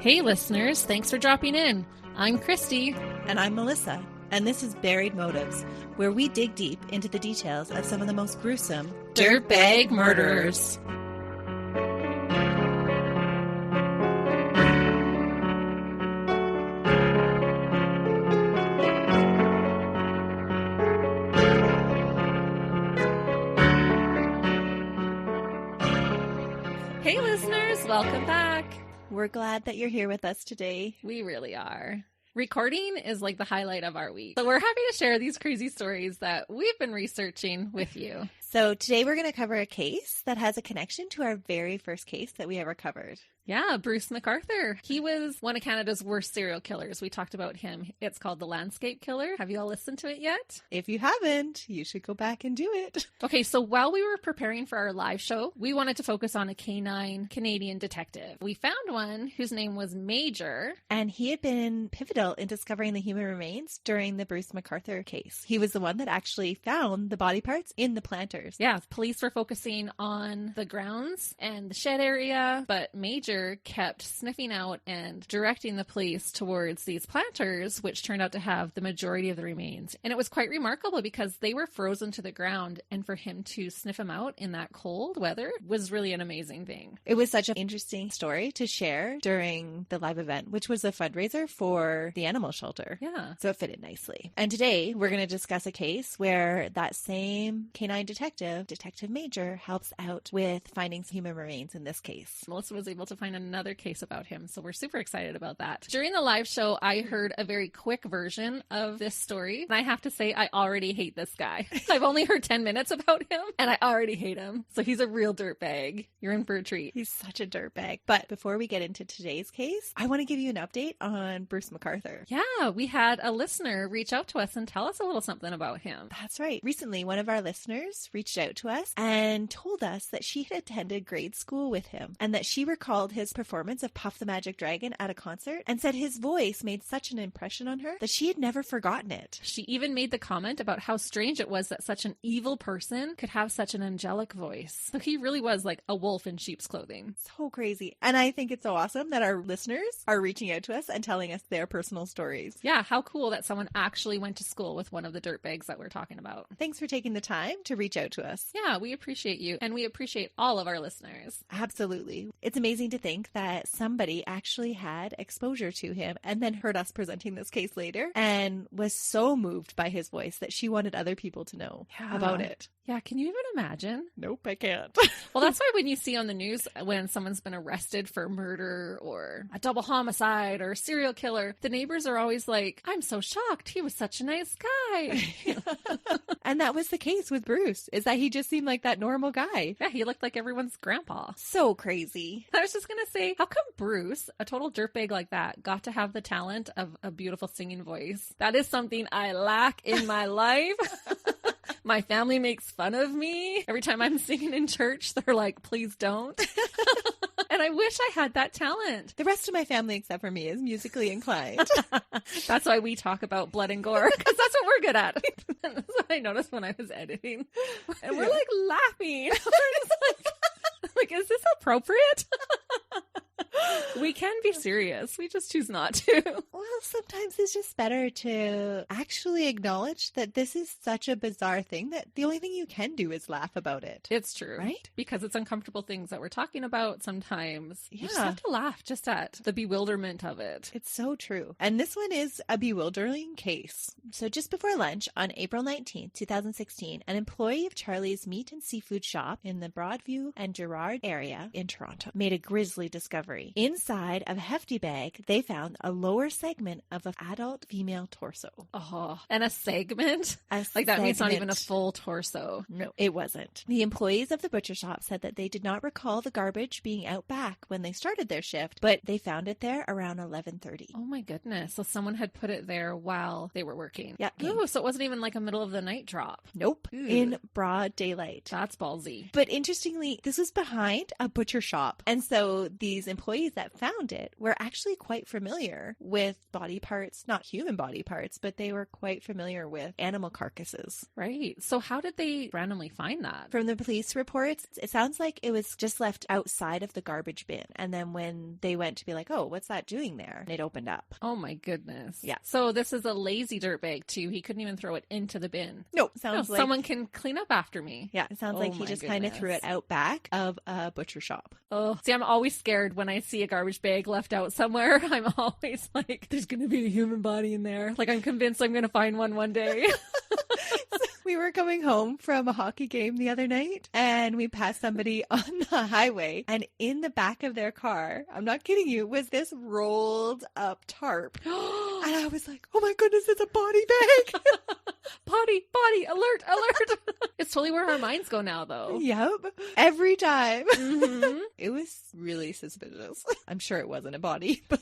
Hey listeners, thanks for dropping in. I'm Christie. And I'm Melissa. And this is Buried Motives, where we dig deep into the details of some of the most gruesome dirtbag murderers. Hey listeners, welcome back. We're glad that you're here with us today. We really are. Recording is like the highlight of our week. So we're happy to share these crazy stories that we've been researching with you. So today we're going to cover a case that has a connection to our very first case that we ever covered. Yeah, Bruce McArthur. He was one of Canada's worst serial killers. We talked about him. It's called The Landscape Killer. Have you all listened to it yet? If you haven't, you should go back and do it. Okay, so while we were preparing for our live show, we wanted to focus on a canine Canadian detective. We found one whose name was Major. And he had been pivotal in discovering the human remains during the Bruce McArthur case. He was the one that actually found the body parts in the planters. Yeah, police were focusing on the grounds and the shed area, but Major kept sniffing out and directing the police towards these planters, which turned out to have the majority of the remains. And it was quite remarkable because they were frozen to the ground, and for him to sniff them out in that cold weather was really an amazing thing. It was such an interesting story to share during the live event, which was a fundraiser for the animal shelter. Yeah. So it fitted nicely. And today we're going to discuss a case where that same canine detective, Detective Major, helps out with finding human remains in this case. Melissa was able to find another case about him, so we're super excited about that. During the live show, I heard a very quick version of this story, and I have to say I already hate this guy. I've only heard 10 minutes about him, and I already hate him. So he's a real dirtbag. You're in for a treat. He's such a dirtbag. But before we get into today's case, I want to give you an update on Bruce McArthur. Yeah, we had a listener reach out to us and tell us a little something about him. That's right. Recently, one of our listeners reached out to us and told us that she had attended grade school with him and that she recalled his performance of Puff the Magic Dragon at a concert and said his voice made such an impression on her that she had never forgotten it. She even made the comment about how strange it was that such an evil person could have such an angelic voice. So he really was like a wolf in sheep's clothing. So crazy. And I think it's so awesome that our listeners are reaching out to us and telling us their personal stories. Yeah, how cool that someone actually went to school with one of the dirtbags that we're talking about. Thanks for taking the time to reach out to us. Yeah, we appreciate you, and we appreciate all of our listeners. Absolutely. It's amazing to think that somebody actually had exposure to him and then heard us presenting this case later and was so moved by his voice that she wanted other people to know about it. Yeah, can you even imagine? Nope, I can't. Well, that's why when you see on the news when someone's been arrested for murder or a double homicide or a serial killer, the neighbors are always like, I'm so shocked. He was such a nice guy. And that was the case with Bruce, is that he just seemed like that normal guy. Yeah, he looked like everyone's grandpa. So crazy. I was just going to say, how come Bruce, a total dirtbag like that, got to have the talent of a beautiful singing voice? That is something I lack in my life. My family makes fun of me. Every time I'm singing in church, they're like, please don't. And I wish I had that talent. The rest of my family, except for me, is musically inclined. That's why we talk about blood and gore, because that's what we're good at. That's what I noticed when I was editing. And we're like laughing. We're just like, is this appropriate? We can be serious. We just choose not to. Well, sometimes it's just better to actually acknowledge that this is such a bizarre thing that the only thing you can do is laugh about it. It's true. Right? Because it's uncomfortable things that we're talking about sometimes. Yeah. You just have to laugh just at the bewilderment of it. It's so true. And this one is a bewildering case. So just before lunch on April 19th, 2016, an employee of Charlie's Meat and Seafood Shop in the Broadview and Gerrard area in Toronto made a grisly discovery. Inside of a hefty bag, they found a lower segment of an adult female torso. Oh, and a segment? Like that means not even a full torso. No, it wasn't. The employees of the butcher shop said that they did not recall the garbage being out back when they started their shift, but they found it there around 11:30. Oh my goodness. So someone had put it there while they were working. Yeah. Ooh, so it wasn't even like a middle of the night drop. Nope. Ooh. In broad daylight. That's ballsy. But interestingly, this was behind a butcher shop. And so these employees employees that found it were actually quite familiar with body parts, not human body parts, but they were quite familiar with animal carcasses. Right. So how did they randomly find that? From the police reports, it sounds like it was just left outside of the garbage bin. And then when they went to be like, oh, what's that doing there? It opened up. Oh my goodness. Yeah. So this is a lazy dirtbag too. He couldn't even throw it into the bin. No, sounds like someone can clean up after me. Yeah, it sounds like he just kind of threw it out back of a butcher shop. Oh, see, I'm always scared when I see a garbage bag left out somewhere. I'm always like, there's going to be a human body in there. Like, I'm convinced I'm going to find one day. We were coming home from a hockey game the other night and we passed somebody on the highway, and in the back of their car, I'm not kidding you, was this rolled up tarp. And I was like, oh my goodness, it's a body bag. Body, alert. It's totally where our minds go now, though. Yep. Every time. Mm-hmm. It was really suspicious. I'm sure it wasn't a body, but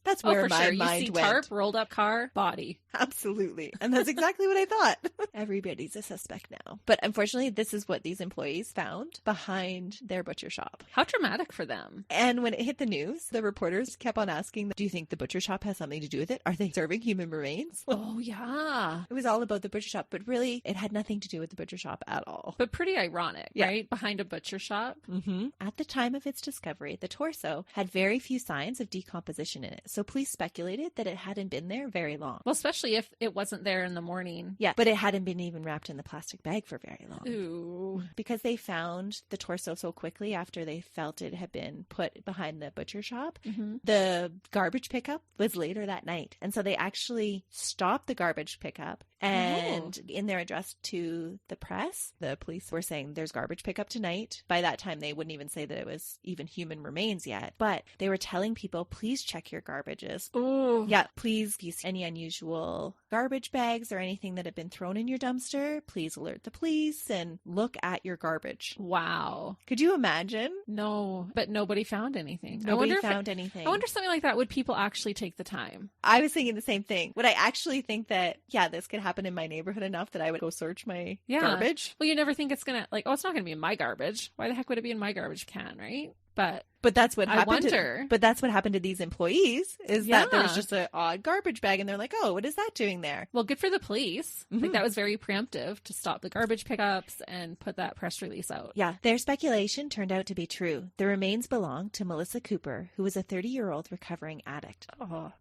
that's where my mind went. Tarp, rolled up car, body. Absolutely. And that's exactly what I thought. Everybody's a suspect now. But unfortunately, this is what these employees found behind their butcher shop. How traumatic for them. And when it hit the news, the reporters kept on asking, do you think the butcher shop has something to do with it? Are they serving human remains? Oh, yeah. It was all about the butcher shop, but really, it had nothing to do with the butcher shop at all. But pretty ironic, right? Behind a butcher shop. Mm-hmm. At the time of its discovery, the torso had very few signs of decomposition in it. So police speculated that it hadn't been there very long. Well, especially if it wasn't there in the morning. Yeah, but it hadn't been even wrapped in the plastic bag for very long. Ooh. Because they found the torso so quickly after they felt it had been put behind the butcher shop, the garbage pickup was later that night. And so they actually stopped the garbage pickup, and in their address to the press, the police were saying there's garbage pickup tonight. By that time, they wouldn't even say that it was even human remains yet, but they were telling people, please check your garbages. Ooh. Yeah, please, if you see any unusual garbage bags or anything that have been thrown in your dumpster, please alert the police and look at your garbage. Wow. Could you imagine? No, but nobody found anything. Nobody found anything. I wonder something like that, would people actually take the time? I was thinking the same thing. Would I actually think that, yeah, this could happen in my neighborhood enough that I would go search my garbage? Well, you never think it's going to, like, oh, it's not going to be in my garbage. Why the heck would it be in my garbage can, right? But that's what happened. I wonder. But that's what happened to these employees, is that there was just an odd garbage bag, and they're like, "Oh, what is that doing there?" Well, good for the police. Mm-hmm. Like, that was very preemptive to stop the garbage pickups and put that press release out. Yeah, their speculation turned out to be true. The remains belonged to Melissa Cooper, who was a 30-year-old recovering addict.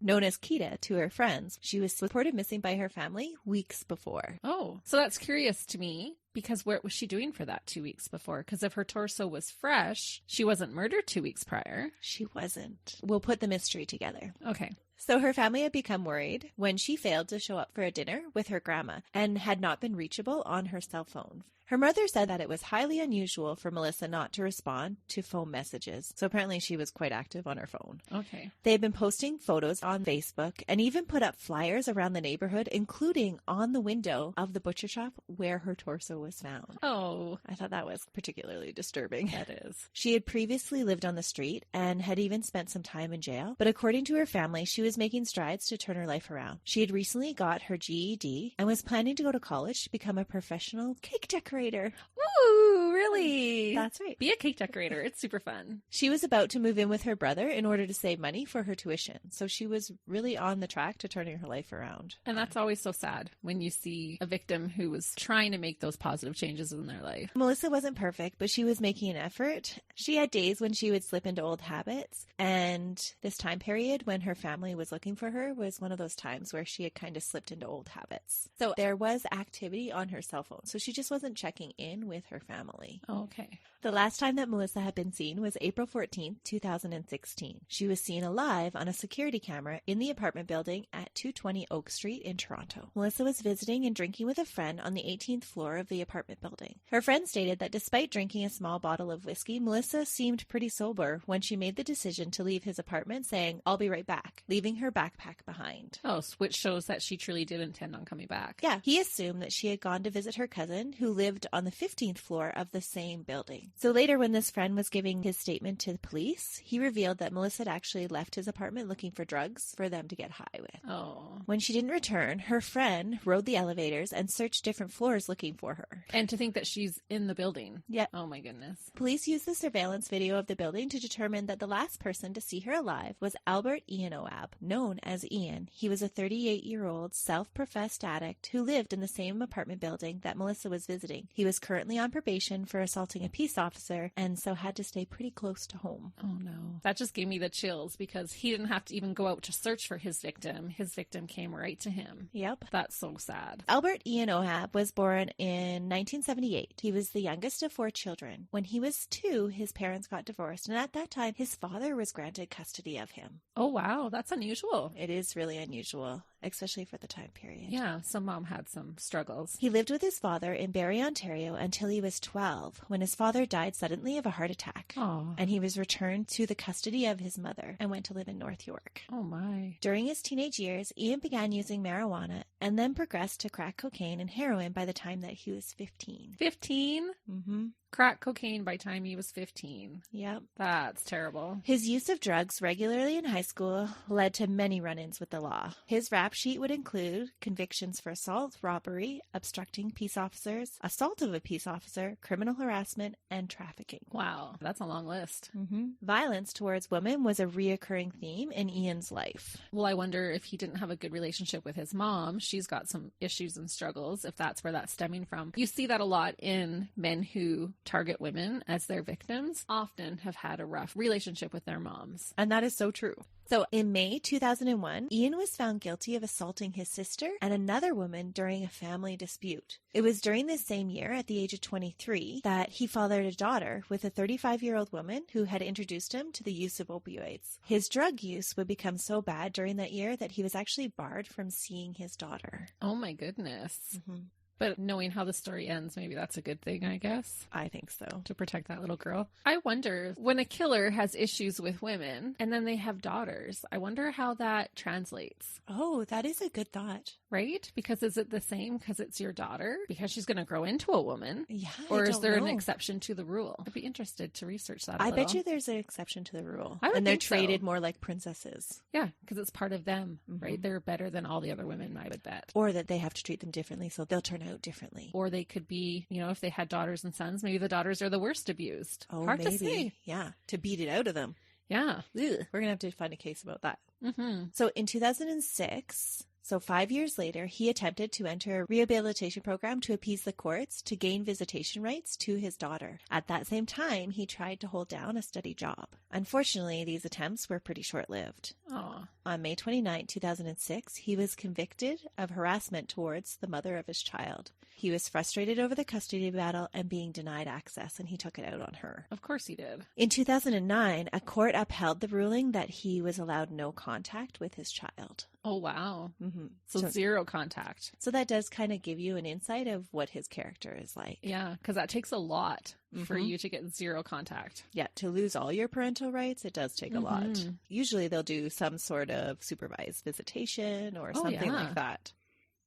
Known as Kita to her friends. She was reported missing by her family weeks before. Oh, so that's curious to me. Because what was she doing for that 2 weeks before? Because if her torso was fresh, she wasn't murdered 2 weeks prior. She wasn't. We'll put the mystery together. Okay. So her family had become worried when she failed to show up for a dinner with her grandma and had not been reachable on her cell phone. Her mother said that it was highly unusual for Melissa not to respond to phone messages. So apparently she was quite active on her phone. Okay. They had been posting photos on Facebook and even put up flyers around the neighborhood, including on the window of the butcher shop where her torso was found. Oh. I thought that was particularly disturbing. That is. She had previously lived on the street and had even spent some time in jail. But according to her family, she was making strides to turn her life around. She had recently got her GED and was planning to go to college to become a professional cake decorator. Ooh, really? That's right. Be a cake decorator. It's super fun. She was about to move in with her brother in order to save money for her tuition. So she was really on the track to turning her life around. And that's always so sad when you see a victim who was trying to make those positive changes in their life. Melissa wasn't perfect, but she was making an effort. She had days when she would slip into old habits. And this time period when her family was looking for her was one of those times where she had kind of slipped into old habits. So there was activity on her cell phone. So she just wasn't checking in with her family. Okay. The last time that Melissa had been seen was April 14th, 2016. She was seen alive on a security camera in the apartment building at 220 Oak Street in Toronto. Melissa was visiting and drinking with a friend on the 18th floor of the apartment building. Her friend stated that despite drinking a small bottle of whiskey, Melissa seemed pretty sober when she made the decision to leave his apartment, saying, "I'll be right back," leaving her backpack behind. Oh, which shows that she truly did intend on coming back. Yeah, he assumed that she had gone to visit her cousin, who lived on the 15th floor of the same building. So later, when this friend was giving his statement to the police, he revealed that Melissa had actually left his apartment looking for drugs for them to get high with. Oh. When she didn't return, her friend rode the elevators and searched different floors looking for her. And to think that she's in the building. Yeah. Oh my goodness. Police used the surveillance video of the building to determine that the last person to see her alive was Albert Ian Ohab, known as Ian. He was a 38-year-old self-professed addict who lived in the same apartment building that Melissa was visiting. He was currently on probation for assaulting a peace officer and so had to stay pretty close to home. Oh no. That just gave me the chills because he didn't have to even go out to search for his victim. His victim came right to him. Yep. That's so sad. Albert Ian Ohab was born in 1978. He was the youngest of 4 children. When he was 2, his parents got divorced, and at that time, his father was granted custody of him. Oh wow, that's unusual. It is really unusual, especially for the time period. Yeah, so mom had some struggles. He lived with his father in Barrie, Ontario until he was 12, when his father died suddenly of a heart attack. Oh. And he was returned to the custody of his mother and went to live in North York. Oh my. During his teenage years, Ian began using marijuana and then progressed to crack cocaine and heroin by the time that he was 15. 15? Mm-hmm. Crack cocaine by time he was 15. Yep. That's terrible. His use of drugs regularly in high school led to many run-ins with the law. His rap sheet would include convictions for assault, robbery, obstructing peace officers, assault of a peace officer, criminal harassment, and trafficking. Wow, that's a long list. Mm-hmm. Violence towards women was a reoccurring theme in Ian's life. Well, I wonder if he didn't have a good relationship with his mom. She's got some issues and struggles, if that's where that's stemming from. You see that a lot in men who target women as their victims, often have had a rough relationship with their moms. And that is so true. So in May 2001, Ian was found guilty of assaulting his sister and another woman during a family dispute. It was during this same year, at the age of 23, that he fathered a daughter with a 35-year-old woman who had introduced him to the use of opioids. His drug use would become so bad during that year that he was actually barred from seeing his daughter. Oh my goodness. Mm-hmm. But knowing how the story ends, maybe that's a good thing, I guess. I think so. To protect that little girl. I wonder, when a killer has issues with women and then they have daughters, I wonder how that translates. Oh, that is a good thought. Right? Because is it the same because it's your daughter? Because she's going to grow into a woman? Yeah, or is there an exception to the rule? I'd be interested to research that a little. bet you there's an exception to the rule. I would and they're think treated so. more like princesses. Yeah, because it's part of them, Mm-hmm. right? They're better than all the other women, I would bet. Or that they have to treat them differently, so they'll turn out differently. Or they could be, you know, if they had daughters and sons, maybe the daughters are the worst abused. Oh, Hard maybe. to say. Yeah, to beat it out of them. Yeah. Ugh. We're going to have to find a case about that. Mm-hmm. So in 2006... So 5 years later, he attempted to enter a rehabilitation program to appease the courts to gain visitation rights to his daughter. At that same time, he tried to hold down a steady job. Unfortunately, these attempts were pretty short-lived. Aw. On May 29, 2006, he was convicted of harassment towards the mother of his child. He was frustrated over the custody battle and being denied access, and he took it out on her. Of course he did. In 2009, a court upheld the ruling that he was allowed no contact with his child. Oh, wow. Mm-hmm. So zero contact. So that does kind of give you an insight of what his character is like. Yeah, because that takes a lot for Mhm. you to get zero contact. Yeah, to lose all your parental rights, it does take a lot. Mhm. Usually they'll do some sort of supervised visitation or something yeah. like that.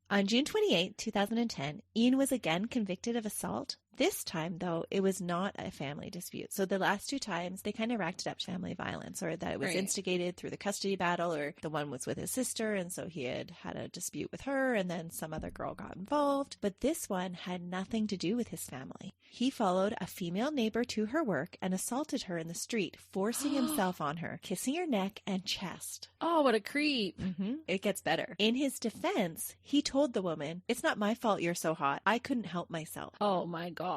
On June 28, 2010, Ian was again convicted of assault. This time, though, it was not a family dispute. So the last 2 times, they kind of racked it up to family violence, or that it was Right. instigated through the custody battle, or the one was with his sister, and so he had a dispute with her, and then some other girl got involved. But this one had nothing to do with his family. He followed a female neighbor to her work and assaulted her in the street, forcing himself on her, kissing her neck and chest. Oh, what a creep. Mm-hmm. It gets better. In his defense, he told the woman, "It's not my fault you're so hot. I couldn't help myself." Oh my gosh.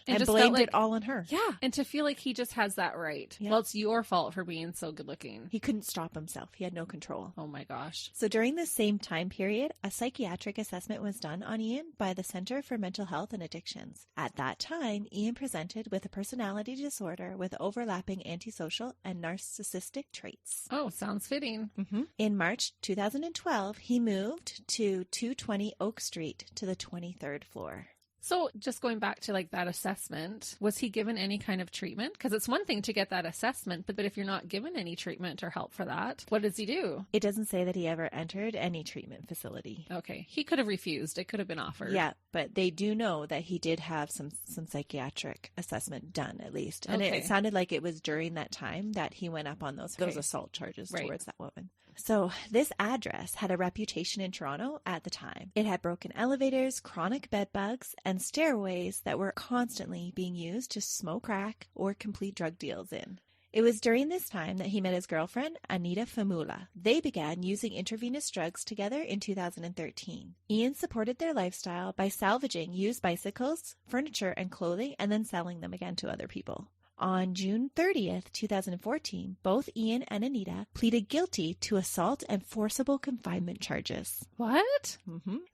And just blamed felt like, it all on her. Yeah. And to feel like he just has that right. Yeah. Well, it's your fault for being so good looking. He couldn't stop himself. He had no control. Oh my gosh. So during this same time period, a psychiatric assessment was done on Ian by the Center for Mental Health and Addictions. At that time, Ian presented with a personality disorder with overlapping antisocial and narcissistic traits. Oh, sounds fitting. Mm-hmm. In March 2012, he moved to 220 Oak Street to the 23rd floor. So just going back to like that assessment, was he given any kind of treatment? Because it's one thing to get that assessment, but if you're not given any treatment or help for that, what does he do? It doesn't say that he ever entered any treatment facility. Okay. He could have refused. It could have been offered. Yeah, but they do know that he did have some psychiatric assessment done, at least. And it sounded like it was during that time that he went up on those assault charges towards that woman. So this address had a reputation in Toronto at the time. It had broken elevators, chronic bed bugs, and stairways that were constantly being used to smoke crack or complete drug deals in. It was during this time that he met his girlfriend, Anita Famula. They began using intravenous drugs together in 2013. Ian supported their lifestyle by salvaging used bicycles, furniture, and clothing, and then selling them again to other people. On June 30th, 2014, both Ian and Anita pleaded guilty to assault and forcible confinement charges. What?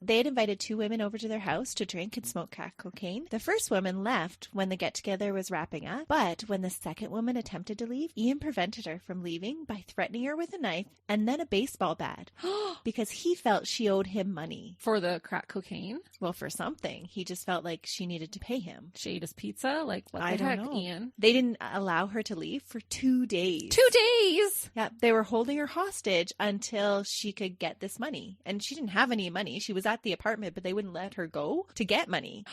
They had invited 2 women over to their house to drink and smoke crack cocaine. The first woman left when the get-together was wrapping up, but when the second woman attempted to leave, Ian prevented her from leaving by threatening her with a knife and then a baseball bat because he felt she owed him money. For the crack cocaine? Well, for something. He just felt like she needed to pay him. She ate his pizza? Like, what the I heck, don't know. Ian? They didn't allow her to leave for 2 days. 2 days? Yeah, they were holding her hostage until she could get this money. And she didn't have any money. She was at the apartment, but they wouldn't let her go to get money.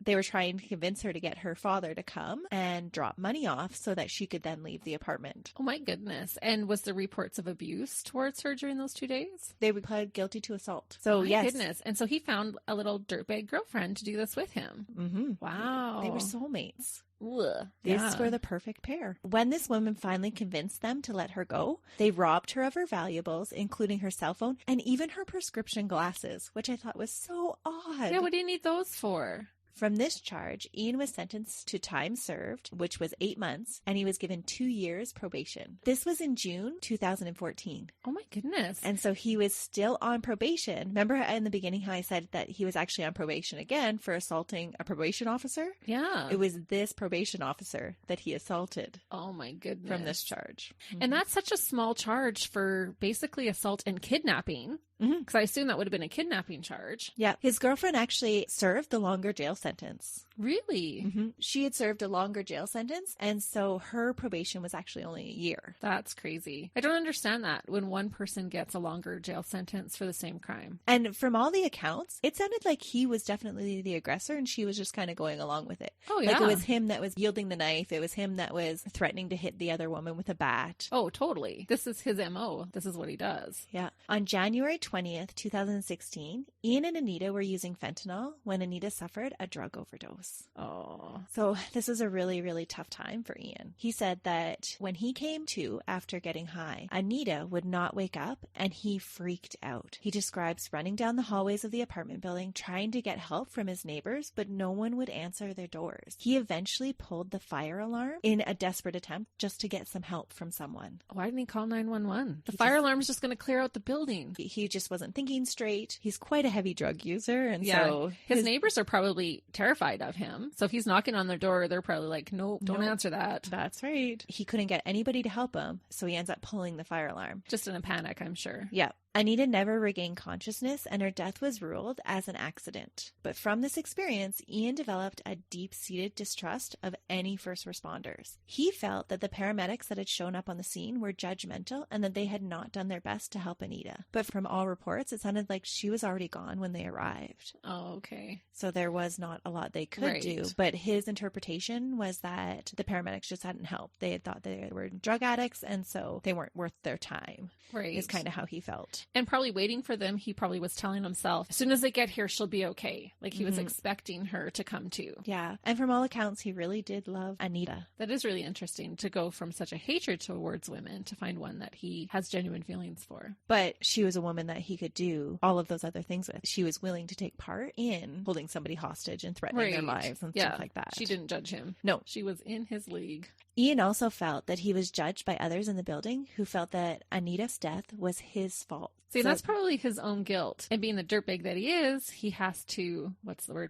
They were trying to convince her to get her father to come and drop money off so that she could then leave the apartment. Oh my goodness. And was there reports of abuse towards her during those 2 days? They would plead guilty to assault. So, my yes. Goodness. And so he found a little dirtbag girlfriend to do this with him. Wow. They were soulmates. Ugh. This were the perfect pair. When this woman finally convinced them to let her go, they robbed her of her valuables, including her cell phone and even her prescription glasses, which I thought was so odd. Yeah, what do you need those for? From this charge, Ian was sentenced to time served, which was 8 months, and he was given 2 years probation. This was in June 2014. Oh my goodness. And so he was still on probation. Remember in the beginning how I said that he was actually on probation again for assaulting a probation officer? Yeah. It was this probation officer that he assaulted. Oh my goodness. From this charge. And that's such a small charge for basically assault and kidnapping. Because I assume that would have been a kidnapping charge. Yeah. His girlfriend actually served the longer jail sentence. Really? She had served a longer jail sentence, and so her probation was actually only a year. That's crazy. I don't understand that when one person gets a longer jail sentence for the same crime. And from all the accounts, it sounded like he was definitely the aggressor and she was just kind of going along with it. Oh, yeah. Like it was him that was yielding the knife. It was him that was threatening to hit the other woman with a bat. Oh, totally. This is his MO. This is what he does. Yeah. On January 20th, 2016, Ian and Anita were using fentanyl when Anita suffered a drug overdose. Oh. So this was a really, really tough time for Ian. He said that when he came to after getting high, Anita would not wake up and he freaked out. He describes running down the hallways of the apartment building, trying to get help from his neighbors, but no one would answer their doors. He eventually pulled the fire alarm in a desperate attempt just to get some help from someone. Why didn't he call 911? The fire alarm is just going to clear out the building. He just wasn't thinking straight. He's quite a heavy drug user. And yeah, so his neighbors are probably terrified of him. So if he's knocking on their door, they're probably like, nope, don't answer that. That's right. He couldn't get anybody to help him. So he ends up pulling the fire alarm. Just in a panic, I'm sure. Yeah. Anita never regained consciousness and her death was ruled as an accident. But from this experience, Ian developed a deep-seated distrust of any first responders. He felt that the paramedics that had shown up on the scene were judgmental and that they had not done their best to help Anita. But from all reports, it sounded like she was already gone when they arrived. Oh, okay. So there was not a lot they could do. But his interpretation was that the paramedics just hadn't helped. They had thought they were drug addicts and so they weren't worth their time. Right. Is kind of how he felt. And probably waiting for them, he probably was telling himself, as soon as they get here, she'll be okay. Like he was expecting her to come to. Yeah. And from all accounts, he really did love Anita. That is really interesting to go from such a hatred towards women to find one that he has genuine feelings for. But she was a woman that he could do all of those other things with. She was willing to take part in holding somebody hostage and threatening their lives and stuff like that. She didn't judge him. No. She was in his league. Ian also felt that he was judged by others in the building who felt that Anita's death was his fault. See, that's probably his own guilt. And being the dirtbag that he is, he has to,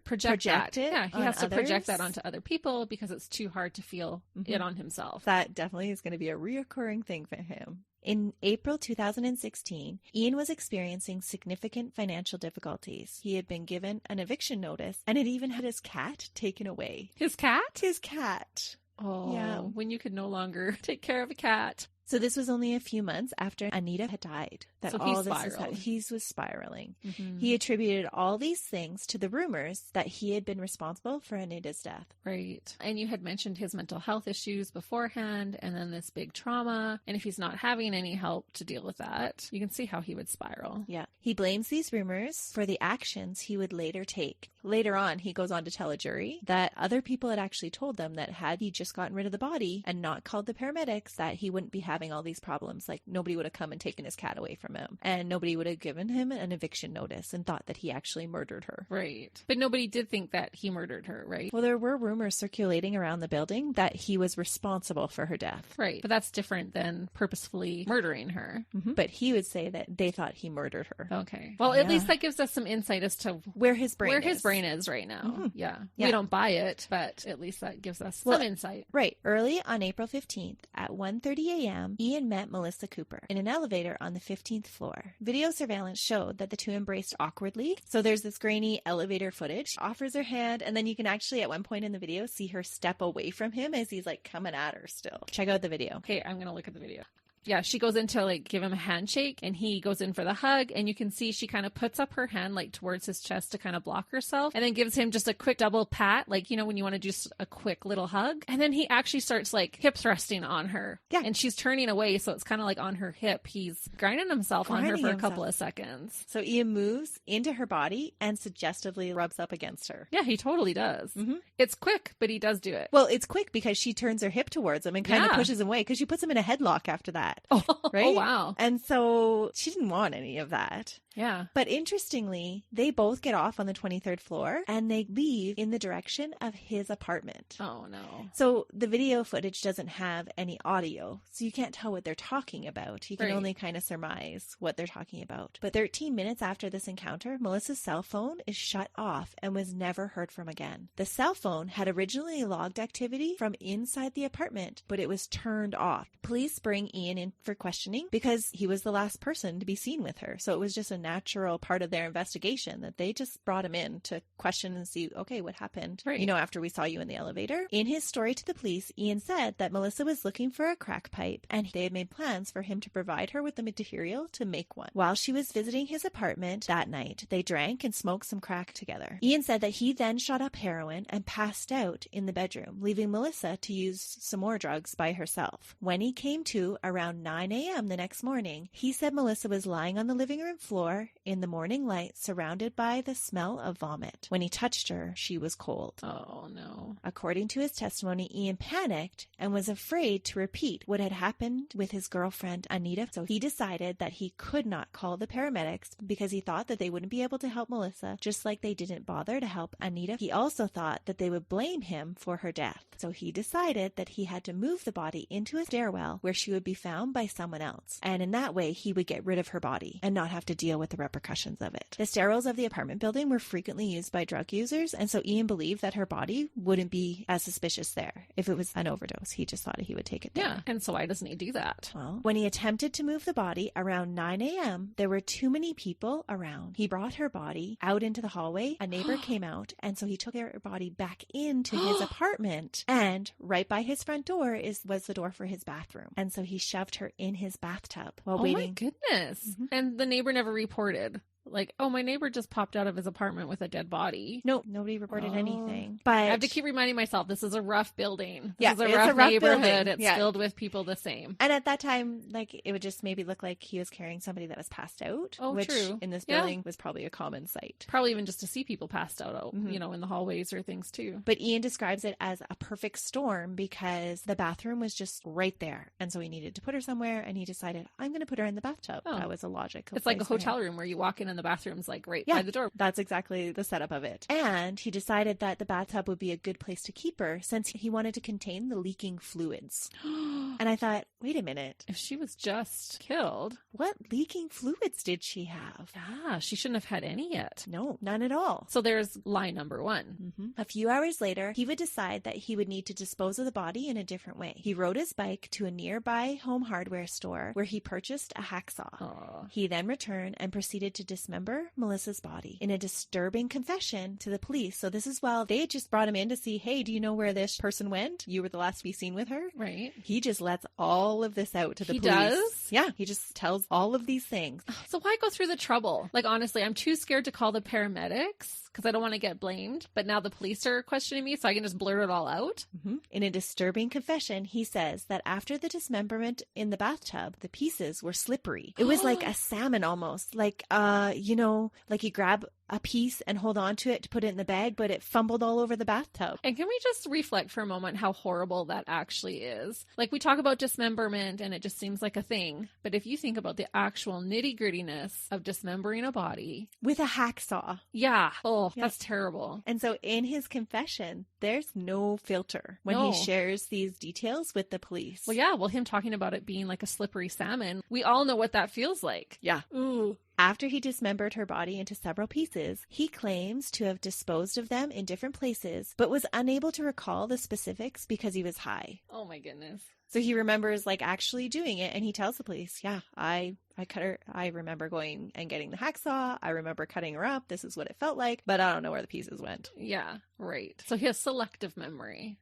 project that. It yeah, he has to others. project that onto other people because it's too hard to feel it on himself. That definitely is going to be a reoccurring thing for him. In April 2016, Ian was experiencing significant financial difficulties. He had been given an eviction notice and had even had his cat taken away. His cat? His cat. Oh, yeah. When you could no longer take care of a cat. So this was only a few months after Anita had died. So He was spiraling. Mm-hmm. He attributed all these things to the rumors that he had been responsible for Anita's death. Right. And you had mentioned his mental health issues beforehand, and then this big trauma. And if he's not having any help to deal with that, you can see how he would spiral. Yeah. He blames these rumors for the actions he would later take. Later on, he goes on to tell a jury that other people had actually told them that had he just gotten rid of the body and not called the paramedics, that he wouldn't be having all these problems. Like, nobody would have come and taken his cat away from him, and nobody would have given him an eviction notice and thought that he actually murdered her. Right. But nobody did think that he murdered her, right? Well, there were rumors circulating around the building that he was responsible for her death. Right. But that's different than purposefully murdering her. Mm-hmm. But he would say that they thought he murdered her. Okay. Well, at least that gives us some insight as to where his brain is right now. Mm-hmm. Yeah. Yeah. We don't buy it, but at least that gives us some insight. Right. Early on April 15th at 1:30 a.m., Ian met Melissa Cooper in an elevator on the 15th floor. Video surveillance showed that the two embraced awkwardly. So there's this grainy elevator footage. Offers her hand, and then you can actually at one point in the video see her step away from him as he's like coming at her still. Check out the video. Okay, I'm going to look at the video. Yeah, she goes in to like give him a handshake, and he goes in for the hug, and you can see she kind of puts up her hand like towards his chest to kind of block herself, and then gives him just a quick double pat, like, you know, when you want to do just a quick little hug. And then he actually starts like hip thrusting on her. Yeah. And she's turning away, so it's kind of like on her hip. He's grinding himself on her for a couple of seconds. So Ian moves into her body and suggestively rubs up against her. Yeah, he totally does. Mm-hmm. It's quick, but he does do it. Well, it's quick because she turns her hip towards him and kind of pushes him away, because she puts him in a headlock after that. Oh, right? Oh, wow. And so she didn't want any of that. Yeah. But interestingly, they both get off on the 23rd floor and they leave in the direction of his apartment. Oh, no. So the video footage doesn't have any audio, so you can't tell what they're talking about. You can only kind of surmise what they're talking about. But 13 minutes after this encounter, Melissa's cell phone is shut off and was never heard from again. The cell phone had originally logged activity from inside the apartment, but it was turned off. Police bring Ian in for questioning because he was the last person to be seen with her. So it was just a natural part of their investigation that they just brought him in to question and see, okay, what happened? Right. You know, after we saw you in the elevator. In his story to the police, Ian said that Melissa was looking for a crack pipe and they had made plans for him to provide her with the material to make one. While she was visiting his apartment that night, they drank and smoked some crack together. Ian said that he then shot up heroin and passed out in the bedroom, leaving Melissa to use some more drugs by herself. When he came to around 9 a.m. the next morning, he said Melissa was lying on the living room floor in the morning light, surrounded by the smell of vomit. When he touched her, she was cold. Oh, no. According to his testimony, Ian panicked and was afraid to repeat what had happened with his girlfriend, Anita. So he decided that he could not call the paramedics because he thought that they wouldn't be able to help Melissa, just like they didn't bother to help Anita. He also thought that they would blame him for her death. So he decided that he had to move the body into a stairwell where she would be found by someone else. And in that way, he would get rid of her body and not have to deal with the repercussions of it. The stairwells of the apartment building were frequently used by drug users, and so Ian believed that her body wouldn't be as suspicious there. If it was an overdose, he just thought he would take it there. Yeah, and so why doesn't he do that? Well, when he attempted to move the body around 9 a.m., there were too many people around. He brought her body out into the hallway. A neighbor came out, and so he took her body back into his apartment, and right by his front door was the door for his bathroom. And so he shoved her in his bathtub while waiting. Oh my goodness. Mm-hmm. And the neighbor never reported. Like, oh, my neighbor just popped out of his apartment with a dead body. Nope, nobody reported anything. But I have to keep reminding myself, this is a rough building. This is a rough neighborhood. Building. It's filled with people the same. And at that time, like, it would just maybe look like he was carrying somebody that was passed out. Oh, which true. In this building was probably a common sight. Probably even just to see people passed out, you know, in the hallways or things too. But Ian describes it as a perfect storm because the bathroom was just right there. And so he needed to put her somewhere, and he decided, I'm going to put her in the bathtub. That was a logical It's like a hotel room where you walk in then the bathroom's like right Yeah, by the door. That's exactly the setup of it. And he decided that the bathtub would be a good place to keep her since he wanted to contain the leaking fluids. And I thought, wait a minute. If she was just killed, What leaking fluids did she have? yeah, she shouldn't have had any yet. No, none at all. So there's lie number one. A few hours later, he would decide that he would need to dispose of the body in a different way. He rode his bike to a nearby home hardware store where he purchased a hacksaw. Aw. He then returned and proceeded to dismember Melissa's body in a disturbing confession to the police. So this is while they had just brought him in to see, hey, do you know where this person went? You were the last to be seen with her. Right. He just lets all of this out to the He police. does? Yeah, he just tells all of these things. So why go through the trouble? Like, honestly, I'm too scared to call the paramedics because I don't want to get blamed. But now the police are questioning me, so I can just blurt it all out. In a disturbing confession, he says that after the dismemberment in the bathtub, the pieces were slippery. It was like a salmon almost. Like, like you grab a piece and hold on to it to put it in the bag, but it fumbled all over the bathtub. And can we just reflect for a moment how horrible that actually is? Like, we talk about dismemberment and it just seems like a thing. But if you think about the actual nitty-grittiness of dismembering a body. With a hacksaw. Yeah. Oh, Yeah. that's terrible. And so in his confession, there's no filter when No. he shares these details with the police. Well, yeah. Well, him talking about it being like a slippery salmon, we all know what that feels like. Yeah. Ooh. After he dismembered her body into several pieces, he claims to have disposed of them in different places, but was unable to recall the specifics because he was high. Oh my goodness. So he remembers like actually doing it, and he tells the police, yeah, I cut her. I remember going and getting the hacksaw. I remember cutting her up. This is what it felt like, but I don't know where the pieces went. Yeah, right. So he has selective memory.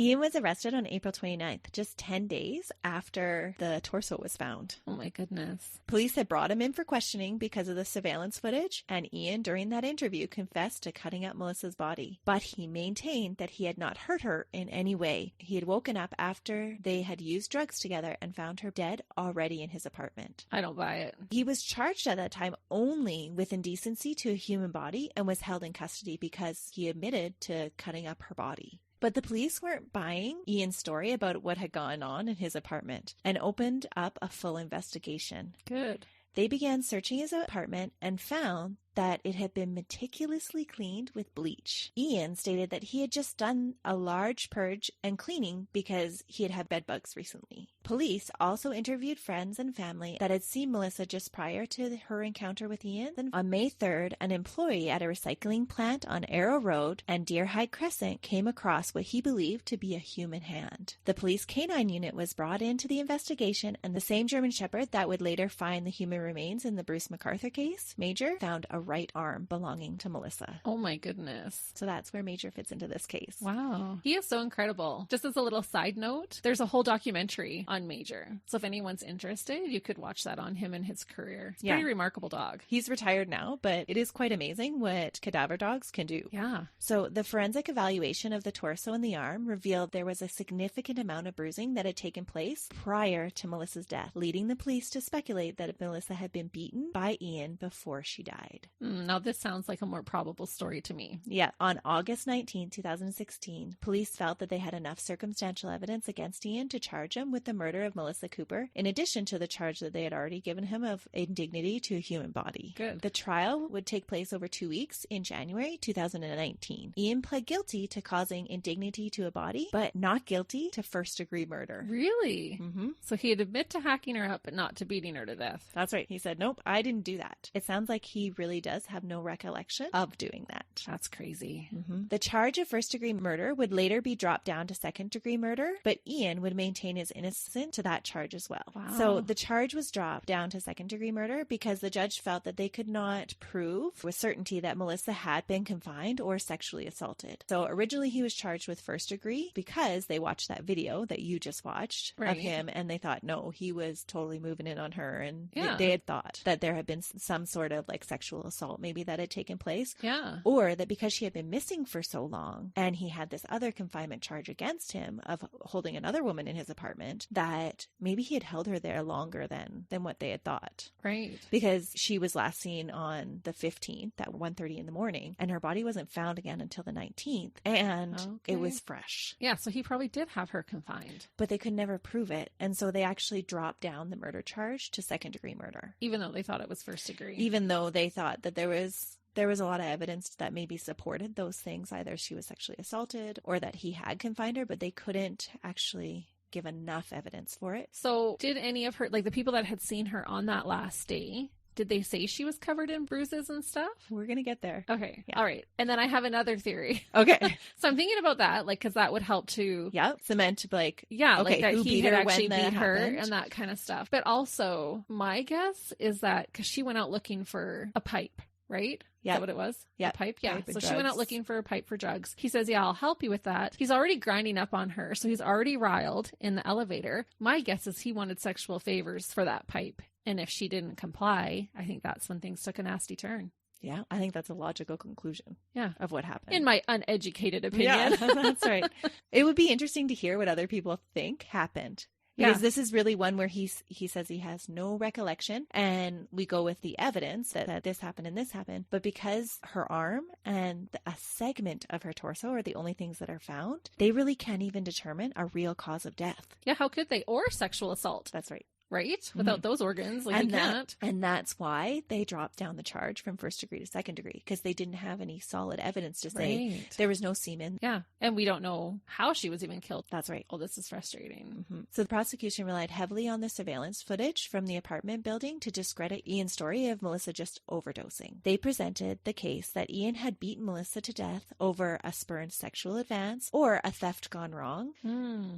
Ian was arrested on April 29th, just 10 days after the torso was found. Oh my goodness. Police had brought him in for questioning because of the surveillance footage, and Ian, during that interview, confessed to cutting up Melissa's body. But he maintained that he had not hurt her in any way. He had woken up after they had used drugs together and found her dead already in his apartment. I don't buy it. He was charged at that time only with indecency to a human body and was held in custody because he admitted to cutting up her body. But the police weren't buying Ian's story about what had gone on in his apartment and opened up a full investigation. Good. They began searching his apartment and found that it had been meticulously cleaned with bleach. Ian stated that he had just done a large purge and cleaning because he had had bed bugs recently. Police also interviewed friends and family that had seen Melissa just prior to her encounter with Ian. Then on May 3rd, an employee at a recycling plant on Arrow Road and Deerhide Crescent came across what he believed to be a human hand. The police canine unit was brought into the investigation, and the same German Shepherd that would later find the human remains in the Bruce MacArthur case, Major, found a right arm belonging to Melissa. Oh my goodness. So that's where Major fits into this case. Wow. He is so incredible. Just as a little side note, there's a whole documentary on Major. So if anyone's interested, you could watch that on him and his career. It's a pretty remarkable dog. He's retired now, but it is quite amazing what cadaver dogs can do. Yeah. So the forensic evaluation of the torso and the arm revealed there was a significant amount of bruising that had taken place prior to Melissa's death, leading the police to speculate that Melissa had been beaten by Ian before she died. Now this sounds like a more probable story to me. Yeah. On August 19, 2016, police felt that they had enough circumstantial evidence against Ian to charge him with the murder of Melissa Cooper, in addition to the charge that they had already given him of indignity to a human body. Good. The trial would take place over 2 weeks in January 2019. Ian pled guilty to causing indignity to a body, but not guilty to first-degree murder. Really? So he'd admit to hacking her up, but not to beating her to death. That's right. He said, nope, I didn't do that. It sounds like he really does have no recollection of doing that. That's crazy. The charge of first-degree murder would later be dropped down to second-degree murder, but Ian would maintain his innocence to that charge as well. Wow. So the charge was dropped down to second-degree murder because the judge felt that they could not prove with certainty that Melissa had been confined or sexually assaulted. So originally he was charged with first-degree because they watched that video that you just watched of him, and they thought, no, he was totally moving in on her, and they had thought that there had been some sort of like sexual assault assault maybe that had taken place. Yeah. Or that because she had been missing for so long and he had this other confinement charge against him of holding another woman in his apartment, that maybe he had held her there longer than what they had thought. Right. Because she was last seen on the 15th at 1:30 in the morning, and her body wasn't found again until the 19th, and it was fresh. Yeah, so he probably did have her confined. But they could never prove it, and so they actually dropped down the murder charge to second-degree murder. Even though they thought it was first degree. Even though they thought that there was a lot of evidence that maybe supported those things. Either she was sexually assaulted or that he had confined her, but they couldn't actually give enough evidence for it. So did any of her, like the people that had seen her on that last day, did they say she was covered in bruises and stuff? We're going to get there. Okay. Yeah. All right. And then I have another theory. Okay. So I'm thinking about that, like, because that would help to... Yeah. Cement, like... Yeah, okay, like that who he beat had her actually when that beat her happened? and that kind of stuff. But also, my guess is that because she went out looking for a pipe, right? Yeah. Is that what it was? Yeah. A pipe? Yeah. Pipe and So she went out drugs. looking for a pipe for drugs. He says, yeah, I'll help you with that. He's already grinding up on her. So he's already riled in the elevator. My guess is he wanted sexual favors for that pipe. And if she didn't comply, I think that's when things took a nasty turn. Yeah. I think that's a logical conclusion. Yeah. Of what happened. In my uneducated opinion. Yeah, that's right. It would be interesting to hear what other people think happened. Because this is really one where he says he has no recollection, and we go with the evidence that this happened and this happened. But because her arm and a segment of her torso are the only things that are found, they really can't even determine a real cause of death. Yeah, how could they? Or sexual assault. That's right. Right? Without those organs, like you can't. And that's why they dropped down the charge from first degree to second degree, because they didn't have any solid evidence to say there was no semen. Yeah. And we don't know how she was even killed. That's right. Oh, this is frustrating. Mm-hmm. So the prosecution relied heavily on the surveillance footage from the apartment building to discredit Ian's story of Melissa just overdosing. They presented the case that Ian had beaten Melissa to death over a spurned sexual advance or a theft gone wrong.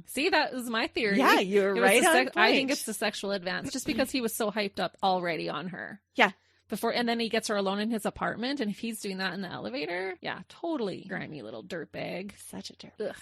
See, that was my theory. Yeah, you're right on point. I think it's the sexual advance, just because he was so hyped up already on her. Yeah. And then he gets her alone in his apartment, and if he's doing that in the elevator, yeah, totally grimy little dirtbag. Such a dirt. Ugh.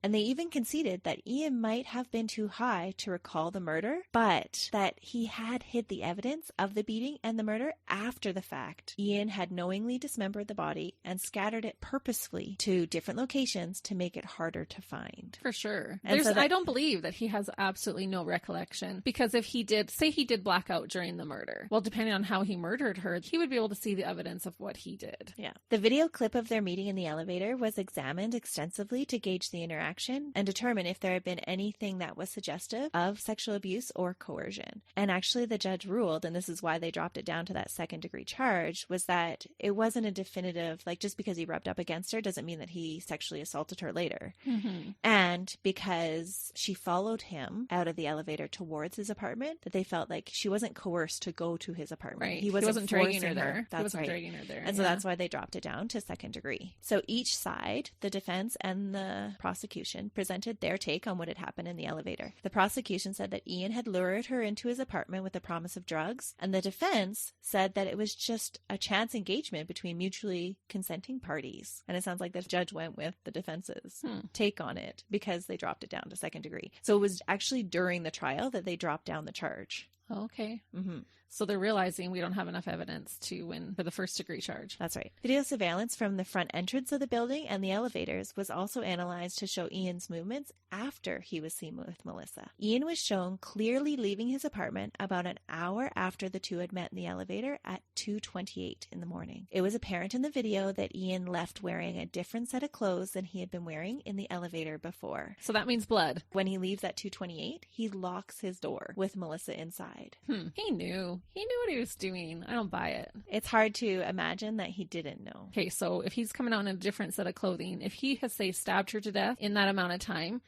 And they even conceded that Ian might have been too high to recall the murder, but that he had hid the evidence of the beating and the murder after the fact. Ian had knowingly dismembered the body and scattered it purposefully to different locations to make it harder to find. For sure. And I don't believe that he has absolutely no recollection, because if he did black out during the murder, well, depending on how he murdered her, he would be able to see the evidence of what he did. Yeah. The video clip of their meeting in the elevator was examined extensively to gauge the interaction and determine if there had been anything that was suggestive of sexual abuse or coercion. And actually the judge ruled, and this is why they dropped it down to that second degree charge, was that it wasn't a definitive, like just because he rubbed up against her doesn't mean that he sexually assaulted her later. Mm-hmm. And because she followed him out of the elevator towards his apartment, that they felt like she wasn't coerced to go to his apartment. Right. He wasn't dragging her forcing there. That's he wasn't right. dragging her there. And so that's why they dropped it down to second degree. So each side, the defense and the prosecution, presented their take on what had happened in the elevator. The prosecution said that Ian had lured her into his apartment with the promise of drugs, and the defense said that it was just a chance engagement between mutually consenting parties. And it sounds like the judge went with the defense's take on it because they dropped it down to second degree. So it was actually during the trial that they dropped down the charge. Okay. Mm-hmm. So they're realizing we don't have enough evidence to win for the first degree charge. That's right. Video surveillance from the front entrance of the building and the elevators was also analyzed to show Ian's movements after he was seen with Melissa. Ian was shown clearly leaving his apartment about an hour after the two had met in the elevator at 2:28 in the morning. It was apparent in the video that Ian left wearing a different set of clothes than he had been wearing in the elevator before. So that means blood. When he leaves at 2:28, he locks his door with Melissa inside. He knew. He knew what he was doing. I don't buy it. It's hard to imagine that he didn't know. Okay, so if he's coming out in a different set of clothing, if he has, say, stabbed her to death in that amount of time,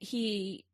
he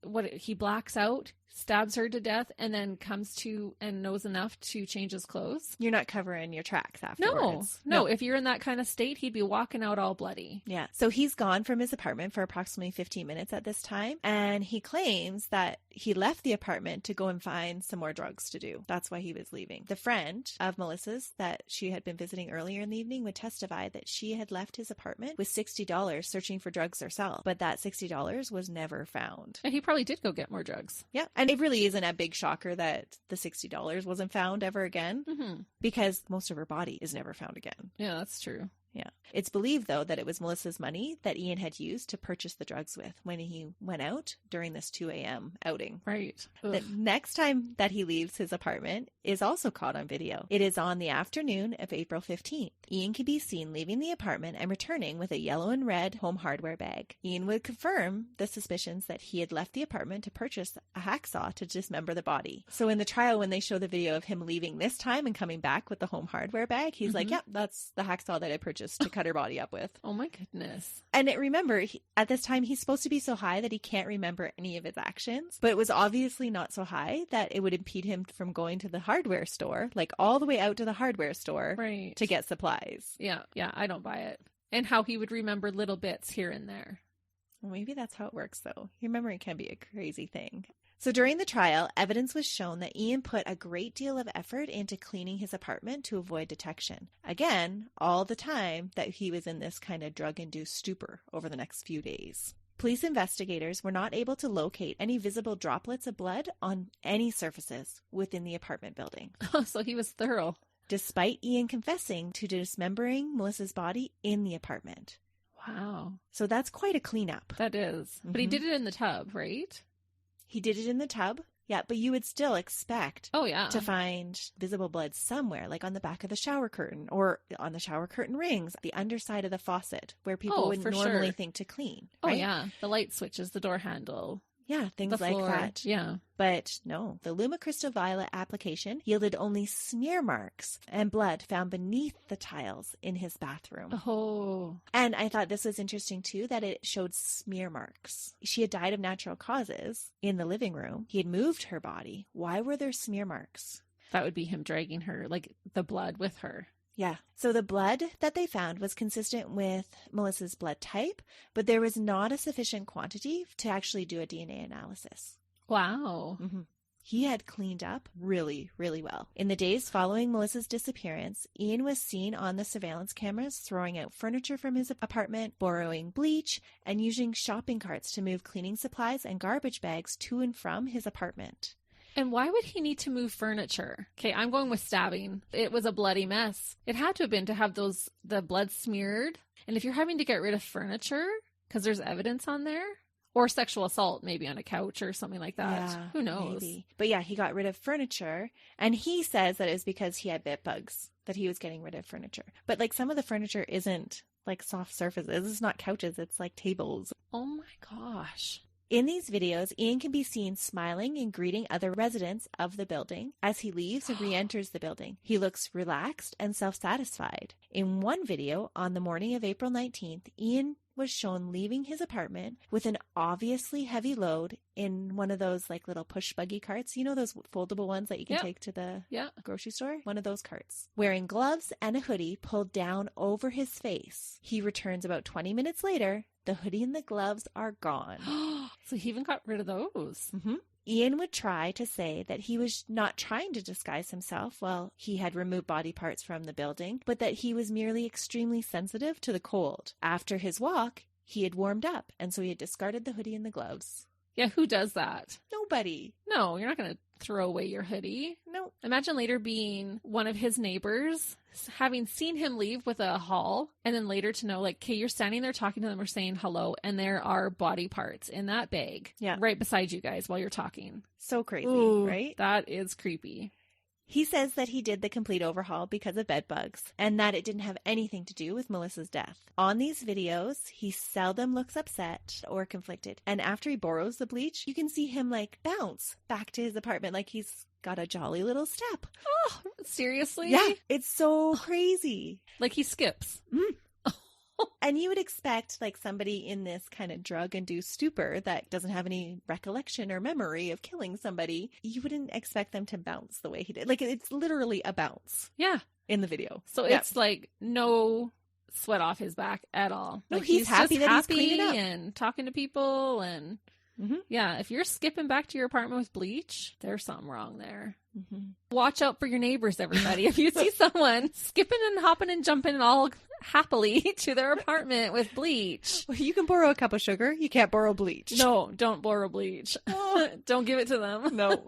blacks out, stabs her to death, and then comes to and knows enough to change his clothes. You're not covering your tracks afterwards. No. If you're in that kind of state, he'd be walking out all bloody. Yeah. So he's gone from his apartment for approximately 15 minutes at this time, and he claims that he left the apartment to go and find some more drugs to do. That's why he was leaving. The friend of Melissa's that she had been visiting earlier in the evening would testify that she had left his apartment with $60 searching for drugs herself, but that $60 was never found. And he probably did go get more drugs. Yeah. And And it really isn't a big shocker that the $60 wasn't found ever again, because most of her body is never found again. Yeah, that's true. Yeah. It's believed, though, that it was Melissa's money that Ian had used to purchase the drugs with when he went out during this 2 a.m. outing. Right. The next time that he leaves his apartment is also caught on video. It is on the afternoon of April 15th. Ian can be seen leaving the apartment and returning with a yellow and red home hardware bag. Ian would confirm the suspicions that he had left the apartment to purchase a hacksaw to dismember the body. So in the trial, when they show the video of him leaving this time and coming back with the home hardware bag, he's like, yep, that's the hacksaw that I purchased to cut her body up with. Oh my goodness. And remember, at this time, he's supposed to be so high that he can't remember any of his actions, but it was obviously not so high that it would impede him from going to the hardware store, like all the way out to the hardware store to get supplies. Yeah, I don't buy it. And how he would remember little bits here and there. Well, maybe that's how it works, though. Your memory can be a crazy thing. So during the trial, evidence was shown that Ian put a great deal of effort into cleaning his apartment to avoid detection. Again, all the time that he was in this kind of drug-induced stupor over the next few days. Police investigators were not able to locate any visible droplets of blood on any surfaces within the apartment building. So he was thorough. Despite Ian confessing to dismembering Melissa's body in the apartment. Wow. So that's quite a cleanup. That is. But he did it in the tub, right? He did it in the tub. Yeah, but you would still expect to find visible blood somewhere, like on the back of the shower curtain or on the shower curtain rings, the underside of the faucet, where people would normally think to clean. Right? Oh, yeah. The light switches, the door handle. Yeah, things like that. Yeah. But no, the Luma Crystal Violet application yielded only smear marks and blood found beneath the tiles in his bathroom. Oh. And I thought this was interesting too, that it showed smear marks. She had died of natural causes in the living room. He had moved her body. Why were there smear marks? That would be him dragging her, like the blood with her. Yeah. So the blood that they found was consistent with Melissa's blood type, but there was not a sufficient quantity to actually do a DNA analysis. Wow. He had cleaned up really, really well. In the days following Melissa's disappearance, Ian was seen on the surveillance cameras throwing out furniture from his apartment, borrowing bleach, and using shopping carts to move cleaning supplies and garbage bags to and from his apartment. And why would he need to move furniture? Okay, I'm going with stabbing. It was a bloody mess. It had to have been to have the blood smeared. And if you're having to get rid of furniture, because there's evidence on there, or sexual assault maybe on a couch or something like that. Yeah, who knows? Maybe. But yeah, he got rid of furniture. And he says that it was because he had bed bugs that he was getting rid of furniture. But like some of the furniture isn't like soft surfaces. It's not couches. It's like tables. Oh my gosh. In these videos, Ian can be seen smiling and greeting other residents of the building as he leaves and re-enters the building. He looks relaxed and self-satisfied. In one video, on the morning of April 19th, Ian was shown leaving his apartment with an obviously heavy load in one of those like little push buggy carts. You know those foldable ones that you can take to the grocery store? One of those carts. Wearing gloves and a hoodie pulled down over his face. He returns about 20 minutes later. The hoodie and the gloves are gone. So he even got rid of those. Ian would try to say that he was not trying to disguise himself while he had removed body parts from the building, but that he was merely extremely sensitive to the cold. After his walk, he had warmed up, and so he had discarded the hoodie and the gloves. Yeah, who does that? Nobody. No, you're not going to throw away your hoodie. No. Imagine later being one of his neighbors, having seen him leave with a haul, and then later to know, like, okay, you're standing there talking to them or saying hello, and there are body parts in that bag right beside you guys while you're talking. So crazy, right? That is creepy. He says that he did the complete overhaul because of bed bugs and that it didn't have anything to do with Melissa's death. On these videos, he seldom looks upset or conflicted. And after he borrows the bleach, you can see him like bounce back to his apartment like he's got a jolly little step. Oh, seriously? Yeah, it's so crazy. Like he skips. And you would expect like somebody in this kind of drug-induced stupor that doesn't have any recollection or memory of killing somebody, you wouldn't expect them to bounce the way he did. Like it's literally a bounce. Yeah. In the video. So it's like no sweat off his back at all. No, like, he's happy that he's cleaning up and talking to people and yeah, if you're skipping back to your apartment with bleach, there's something wrong there. Watch out for your neighbors, everybody. If you see someone skipping and hopping and jumping and all happily to their apartment with bleach. Well, you can borrow a cup of sugar. You can't borrow bleach. No, don't borrow bleach. Don't give it to them. No.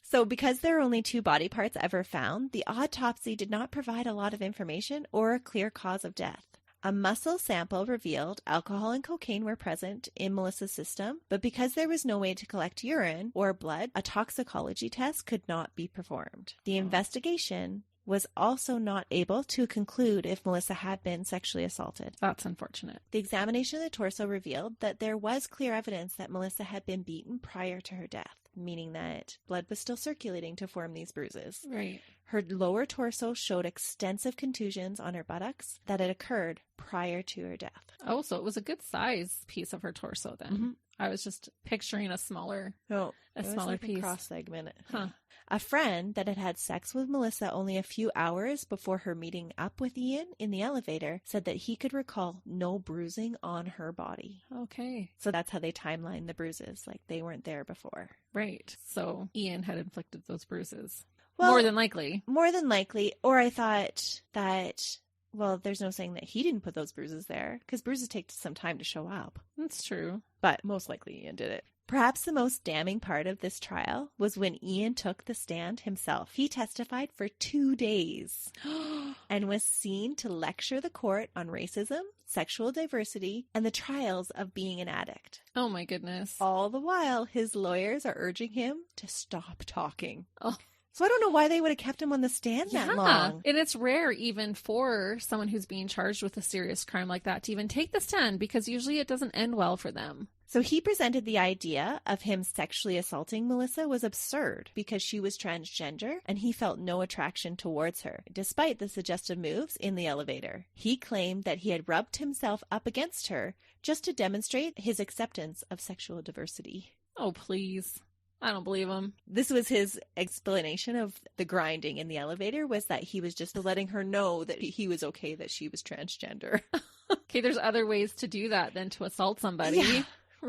So because there are only 2 body parts ever found, the autopsy did not provide a lot of information or a clear cause of death. A muscle sample revealed alcohol and cocaine were present in Melissa's system, but because there was no way to collect urine or blood, a toxicology test could not be performed. The investigation was also not able to conclude if Melissa had been sexually assaulted. That's unfortunate. The examination of the torso revealed that there was clear evidence that Melissa had been beaten prior to her death, meaning that blood was still circulating to form these bruises. Right. Her lower torso showed extensive contusions on her buttocks that had occurred prior to her death. Oh, so it was a good size piece of her torso then. Mm-hmm. I was just picturing a smaller piece. Cross segment. Huh. A friend that had had sex with Melissa only a few hours before her meeting up with Ian in the elevator said that he could recall no bruising on her body. Okay. So that's how they timeline the bruises. Like they weren't there before. Right. So Ian had inflicted those bruises. Well, more than likely. More than likely. Or I thought that, well, there's no saying that he didn't put those bruises there because bruises take some time to show up. That's true. But most likely Ian did it. Perhaps the most damning part of this trial was when Ian took the stand himself. He testified for 2 days and was seen to lecture the court on racism, sexual diversity, and the trials of being an addict. Oh my goodness. All the while, his lawyers are urging him to stop talking. Oh. So I don't know why they would have kept him on the stand that long. And it's rare even for someone who's being charged with a serious crime like that to even take the stand because usually it doesn't end well for them. So he presented the idea of him sexually assaulting Melissa was absurd because she was transgender and he felt no attraction towards her, despite the suggestive moves in the elevator. He claimed that he had rubbed himself up against her just to demonstrate his acceptance of sexual diversity. Oh, please. I don't believe him. This was his explanation of the grinding in the elevator, was that he was just letting her know that he was okay that she was transgender. Okay, there's other ways to do that than to assault somebody. Yeah,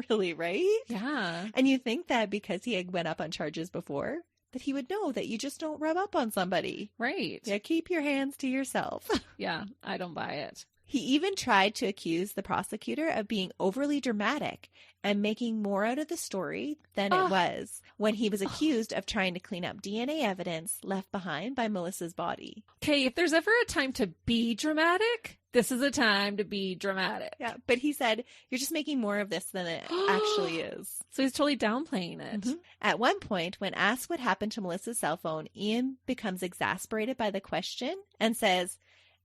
really, right? Yeah. And you think that because he had went up on charges before, that he would know that you just don't rub up on somebody. Right. Yeah, keep your hands to yourself. Yeah, I don't buy it. He even tried to accuse the prosecutor of being overly dramatic and making more out of the story than it was when he was accused of trying to clean up DNA evidence left behind by Melissa's body. Okay, if there's ever a time to be dramatic, this is a time to be dramatic. Yeah, but he said, you're just making more of this than it actually is. So he's totally downplaying it. Mm-hmm. At one point, when asked what happened to Melissa's cell phone, Ian becomes exasperated by the question and says,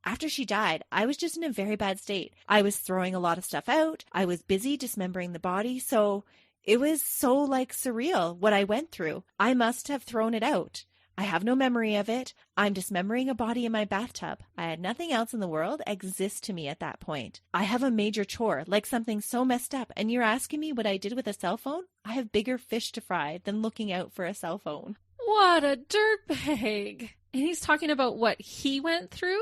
after she died, I was just in a very bad state. I was throwing a lot of stuff out. I was busy dismembering the body. So it was so surreal what I went through. I must have thrown it out. I have no memory of it. I'm dismembering a body in my bathtub. I had nothing else in the world exist to me at that point. I have a major chore, like something so messed up. And you're asking me what I did with a cell phone? I have bigger fish to fry than looking out for a cell phone. What a dirtbag. And he's talking about what he went through?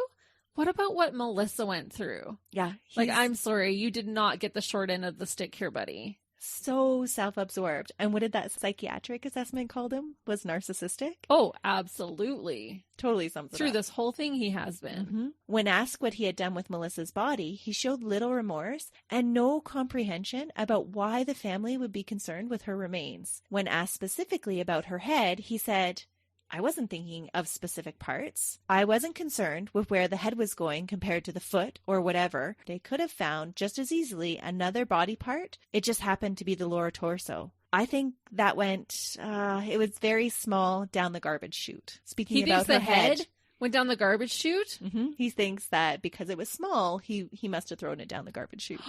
What about what Melissa went through? Yeah. I'm sorry, you did not get the short end of the stick here, buddy. So self-absorbed. And what did that psychiatric assessment call him? Was narcissistic? Oh, absolutely. Totally sums it Through up. this whole thing he has been. Mm-hmm. When asked what he had done with Melissa's body, he showed little remorse and no comprehension about why the family would be concerned with her remains. When asked specifically about her head, he said, I wasn't thinking of specific parts. I wasn't concerned with where the head was going compared to the foot or whatever. They could have found just as easily another body part. It just happened to be the lower torso. I think that went, it was very small down the garbage chute. Speaking about her head. Went down the garbage chute? Mm-hmm. He thinks that because it was small, he must have thrown it down the garbage chute.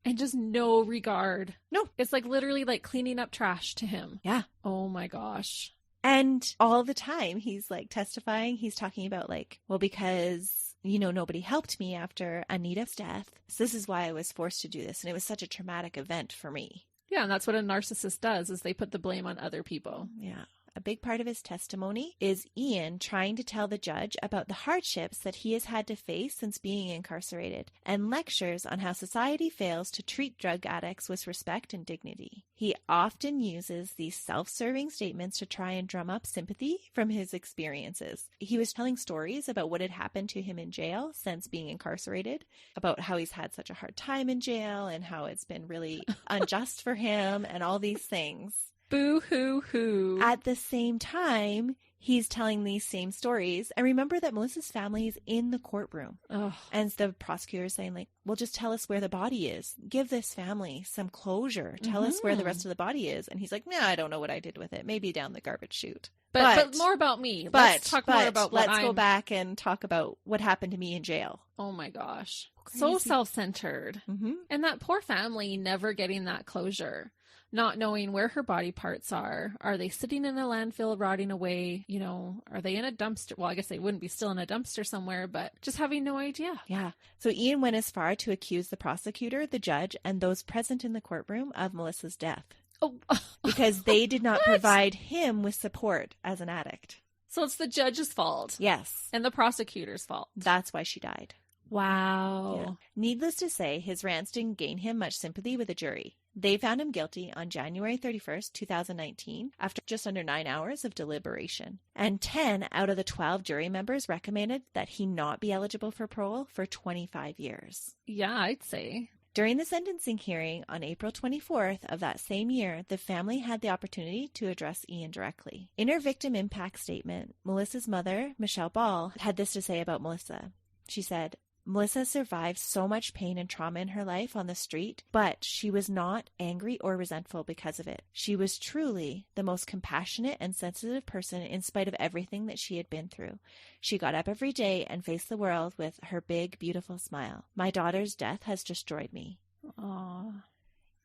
And just no regard. No. It's literally like cleaning up trash to him. Yeah. Oh my gosh. And all the time he's testifying, he's talking about because, nobody helped me after Anita's death. So this is why I was forced to do this. And it was such a traumatic event for me. Yeah. And that's what a narcissist does is they put the blame on other people. Yeah. A big part of his testimony is Ian trying to tell the judge about the hardships that he has had to face since being incarcerated, and lectures on how society fails to treat drug addicts with respect and dignity. He often uses these self-serving statements to try and drum up sympathy from his experiences. He was telling stories about what had happened to him in jail since being incarcerated, about how he's had such a hard time in jail and how it's been really unjust for him and all these things. Boo-hoo-hoo. At the same time, he's telling these same stories. And remember that Melissa's family is in the courtroom. Ugh. And the prosecutor is saying, like, well, just tell us where the body is. Give this family some closure. Tell us where the rest of the body is. And he's like, nah, I don't know what I did with it. Maybe down the garbage chute. But more about me. Let's talk more about what let's go back and talk about what happened to me in jail. Oh my gosh. Crazy. So self-centered. Mm-hmm. And that poor family never getting that closure. Not knowing where her body parts are. Are they sitting in a landfill rotting away? You know, are they in a dumpster? Well, I guess they wouldn't be still in a dumpster somewhere, but just having no idea. Yeah. So Ian went as far to accuse the prosecutor, the judge, and those present in the courtroom of Melissa's death. Oh, because they did not provide him with support as an addict. So it's the judge's fault. Yes. And the prosecutor's fault. That's why she died. Wow. Yeah. Needless to say, his rants didn't gain him much sympathy with the jury. They found him guilty on January 31st, 2019, after just under 9 hours of deliberation. And 10 out of the 12 jury members recommended that he not be eligible for parole for 25 years. Yeah, I'd say. During the sentencing hearing on April 24th of that same year, the family had the opportunity to address Ian directly. In her victim impact statement, Melissa's mother, Michelle Ball, had this to say about Melissa. She said, Melissa survived so much pain and trauma in her life on the street, but she was not angry or resentful because of it. She was truly the most compassionate and sensitive person in spite of everything that she had been through. She got up every day and faced the world with her big, beautiful smile. My daughter's death has destroyed me. Aww.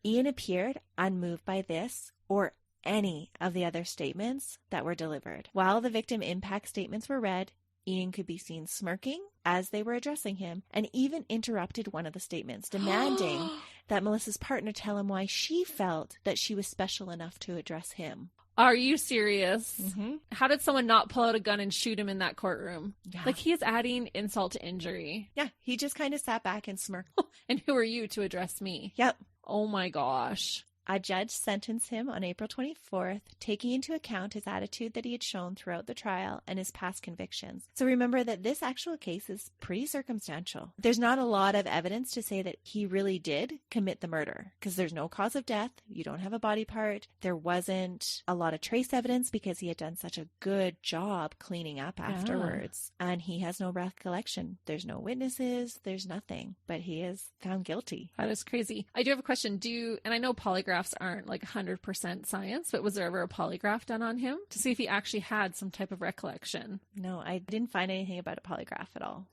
Ian appeared unmoved by this or any of the other statements that were delivered. While the victim impact statements were read, Ian could be seen smirking as they were addressing him and even interrupted one of the statements, demanding that Melissa's partner tell him why she felt that she was special enough to address him. Are you serious? Mm-hmm. How did someone not pull out a gun and shoot him in that courtroom? Yeah. Like, he is adding insult to injury. Yeah, he just kind of sat back and smirked. And who are you to address me? Yep. Oh my gosh. A judge sentenced him on April 24th, taking into account his attitude that he had shown throughout the trial and his past convictions. So remember that this actual case is pretty circumstantial. There's not a lot of evidence to say that he really did commit the murder because there's no cause of death. You don't have a body part. There wasn't a lot of trace evidence because he had done such a good job cleaning up afterwards. And he has no recollection. There's no witnesses. There's nothing. But he is found guilty. That is crazy. I do have a question. And I know polygraphs aren't like 100% science, but was there ever a polygraph done on him to see if he actually had some type of recollection? No, I didn't find anything about a polygraph at all.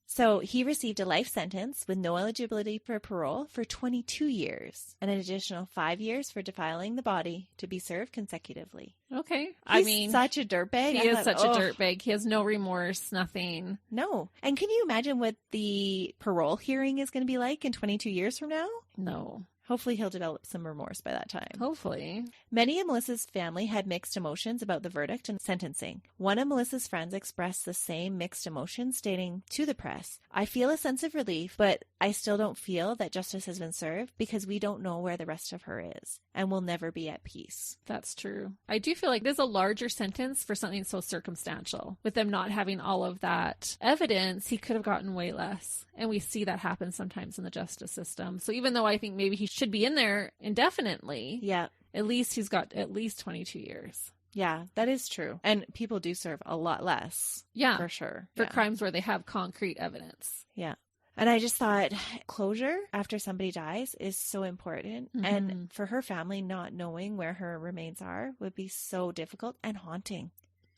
So he received a life sentence with no eligibility for parole for 22 years and an additional 5 years for defiling the body to be served consecutively. Okay. He's such a dirtbag. He is such a dirtbag. He has no remorse, nothing. No. And can you imagine what the parole hearing is going to be like in 22 years from now? No. Hopefully he'll develop some remorse by that time. Hopefully. Many of Melissa's family had mixed emotions about the verdict and sentencing. One of Melissa's friends expressed the same mixed emotions, stating to the press, I feel a sense of relief, but I still don't feel that justice has been served because we don't know where the rest of her is and will never be at peace. That's true. I do feel like there's a larger sentence for something so circumstantial. With them not having all of that evidence, he could have gotten way less. And we see that happen sometimes in the justice system. So even though I think maybe he should be in there indefinitely, yeah, at least he's got at least 22 years. Yeah, that is true. And people do serve a lot less. Yeah. For sure. For crimes where they have concrete evidence. Yeah. And I just thought closure after somebody dies is so important. Mm-hmm. And for her family, not knowing where her remains are would be so difficult and haunting.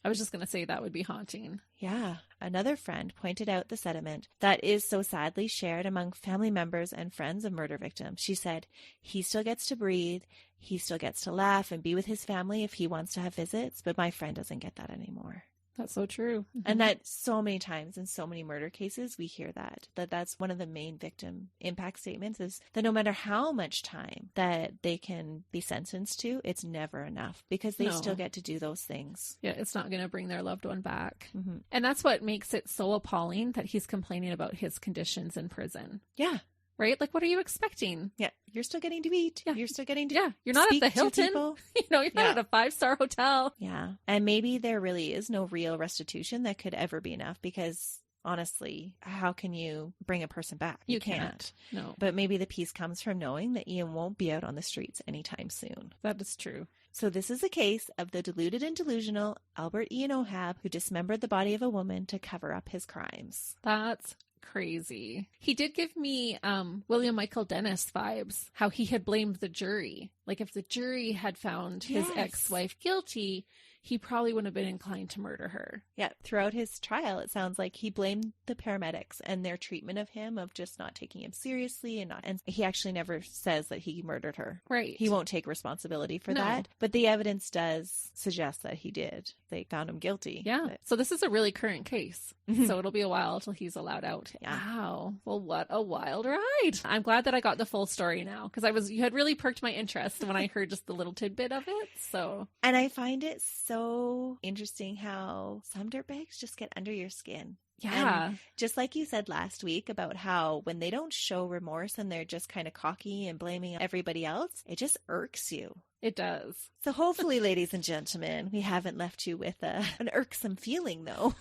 I was just going to say that would be haunting. Yeah. Another friend pointed out the sentiment that is so sadly shared among family members and friends of murder victims. She said, he still gets to breathe. He still gets to laugh and be with his family if he wants to have visits, but my friend doesn't get that anymore. That's so true. And that so many times in so many murder cases, we hear that's one of the main victim impact statements is that no matter how much time that they can be sentenced to, it's never enough because they still get to do those things. Yeah, it's not going to bring their loved one back. And that's what makes it so appalling that he's complaining about his conditions in prison. Yeah. Right? Like, what are you expecting? Yeah. You're still getting to eat. Yeah. You're still getting to You're not at the Hilton. You're not at a 5-star hotel. Yeah. And maybe there really is no real restitution that could ever be enough because honestly, how can you bring a person back? You can't. No. But maybe the peace comes from knowing that Ian won't be out on the streets anytime soon. That is true. So this is a case of the deluded and delusional Albert Ian Ohab who dismembered the body of a woman to cover up his crimes. That's crazy. He did give me William Michael Dennis vibes, how he had blamed the jury. Like if the jury had found his ex-wife guilty, he probably wouldn't have been inclined to murder her. Yeah, throughout his trial, it sounds like he blamed the paramedics and their treatment of him, of just not taking him seriously and he actually never says that he murdered her. Right. He won't take responsibility for that, but the evidence does suggest that he did. They found him guilty. Yeah. But... So this is a really current case. So it'll be a while till he's allowed out. Yeah. Wow. Well, what a wild ride. I'm glad that I got the full story now because you had really perked my interest when I heard just the little tidbit of it. So. And I find it so interesting how some dirtbags just get under your skin. Yeah. And just like you said last week about how when they don't show remorse and they're just kind of cocky and blaming everybody else, it just irks you. It does. So hopefully, ladies and gentlemen, we haven't left you with an irksome feeling, though.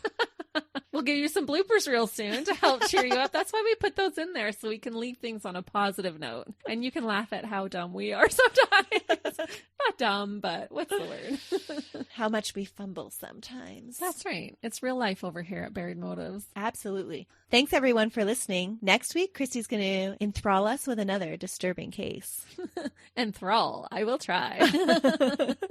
We'll give you some bloopers real soon to help cheer you up. That's why we put those in there, so we can leave things on a positive note. And you can laugh at how dumb we are sometimes. Not dumb, but what's the word? How much we fumble sometimes. That's right. It's real life over here at Buried Motives. Absolutely. Thanks, everyone, for listening. Next week, Christy's going to enthrall us with another disturbing case. Enthrall. I will try.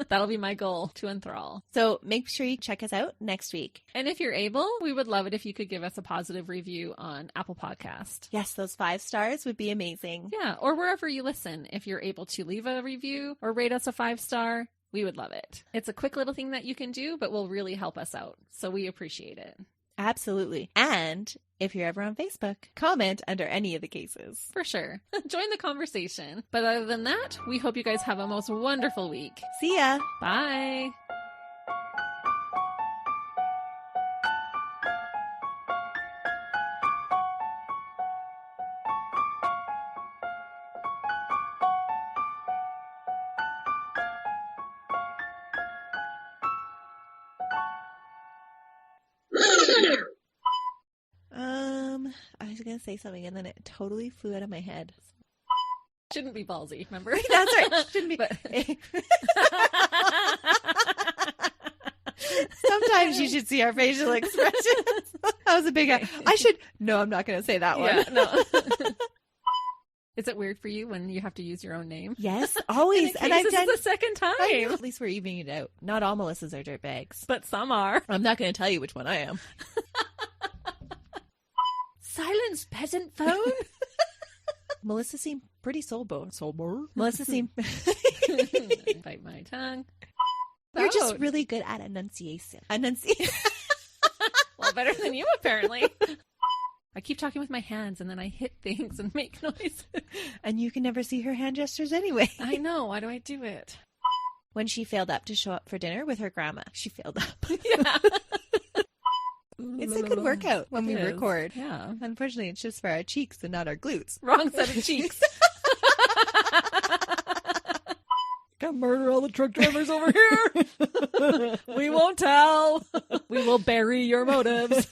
That'll be my goal, to enthrall. So make sure you check us out next week. And if you're able, we would love it if you could give us a positive review on Apple Podcast. Yes, those 5 stars would be amazing. Yeah, or wherever you listen. If you're able to leave a review or rate us a 5-star, we would love it. It's a quick little thing that you can do, but will really help us out. So we appreciate it. Absolutely. And if you're ever on Facebook, comment under any of the cases. For sure. Join the conversation. But other than that, we hope you guys have a most wonderful week. See ya. Bye. I was going to say something and then it totally flew out of my head. Shouldn't be ballsy, remember? That's right. Shouldn't be. But... Sometimes you should see our facial expressions. That was a big... No, I'm not going to say that one. Yeah, no. Is it weird for you when you have to use your own name? Yes, always. And I've done this the second time. At least we're evening it out. Not all Melissas are dirtbags. But some are. I'm not going to tell you which one I am. Silence, peasant phone. Melissa seemed pretty sober. Melissa seemed... Bite my tongue. You're just really good at enunciation. Well, better than you, apparently. I keep talking with my hands and then I hit things and make noise. And you can never see her hand gestures anyway. I know. Why do I do it? When she failed up to show up for dinner with her grandma, she failed up. Yeah. It's a good workout when we record. Yeah. Unfortunately, it's just for our cheeks and not our glutes. Wrong set of cheeks. Gonna murder all the truck drivers over here. We won't tell. We will bury your motives.